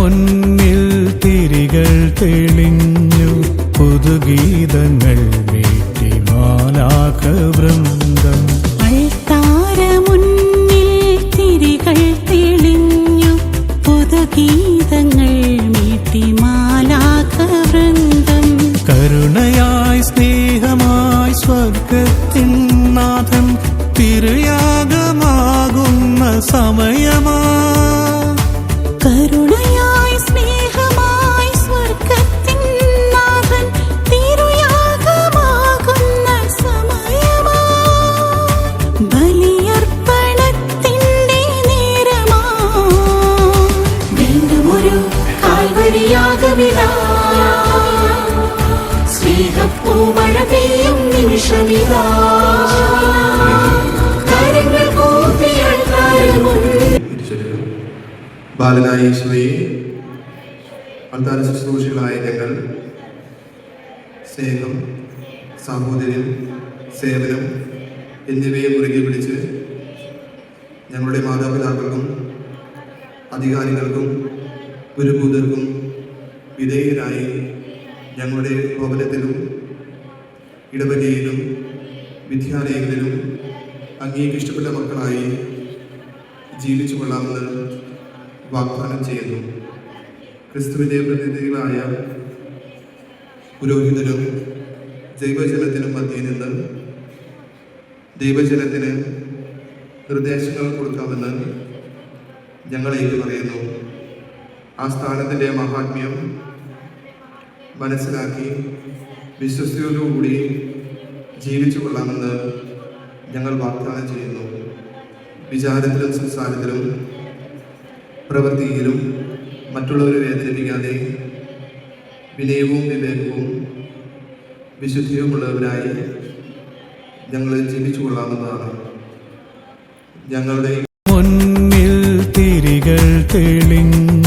മുന്നിൽ തിരികൾ തെളിഞ്ഞു പുതുഗീതങ്ങൾ മീട്ടി മാലാഖവൃന്ദം. മുന്നിൽ തിരികൾ തെളിഞ്ഞു പുതുഗീതങ്ങൾ മീട്ടി മാലാഖവൃന്ദം. കരുണയായി സ്നേഹമായി സ്വർഗത്തിൻ നാഥൻ തിരുയാഗമാകുന്ന സമയമാ. കരുണയായി സ്നേഹമായി സ്വർഗത്തിൻ നാഥൻ തിരുയാഗമാകുന്ന സമയമാ. ബലിയർപ്പണത്തിന്റെ നേരമാ. വീണ്ടുമൊരു കാൽവരിയാഗമിതാ. സ്നേഹപ്പൂമഴ പെയ്യും നിമിഷമിതാ. ബാലനായ യേശുവേ, അൽത്താര ശുശ്രൂഷകളായ ഞങ്ങൾ സ്നേഹം, സാഹോദര്യം, സേവനം എന്നിവയെ മുറുകെ പിടിച്ച് ഞങ്ങളുടെ മാതാപിതാക്കൾക്കും അധികാരികൾക്കും ഗുരുഭൂതർക്കും വിധേയരായി ഞങ്ങളുടെ ഭവനത്തിലും ഇടവകയിലും വിദ്യാലയങ്ങളിലും അങ്ങേക്ക് ഇഷ്ടപ്പെട്ട മക്കളായി ജീവിച്ചു കൊള്ളാമെന്ന് വാഗ്ദാനം ചെയ്യുന്നു. ക്രിസ്തുവിൻ്റെ പ്രതിനിധികളായ പുരോഹിതനും ദൈവജനത്തിനും മധ്യേ നിന്ന് ദൈവജനത്തിന് നിർദ്ദേശങ്ങൾ കൊടുക്കാമെന്ന് ഞങ്ങളേക്ക് പറയുന്നു. ആ സ്ഥാനത്തിൻ്റെ മഹാത്മ്യം മനസ്സിലാക്കി വിശ്വസ്തയോടുകൂടി ജീവിച്ചു കൊള്ളാമെന്ന് ഞങ്ങൾ വാഗ്ദാനം ചെയ്യുന്നു. വിചാരത്തിലും സംസാരത്തിലും പ്രവൃത്തിയിലും മറ്റുള്ളവരെ വേദനിപ്പിക്കാതെ വിനയവും വിവേകവും വിശുദ്ധിയുമുള്ളവരായി ഞങ്ങൾ ജീവിച്ചു കൊള്ളാമെന്നതാണ്. ഞങ്ങളുടെ മുന്നിൽ തിരികൾ തെളിഞ്ഞു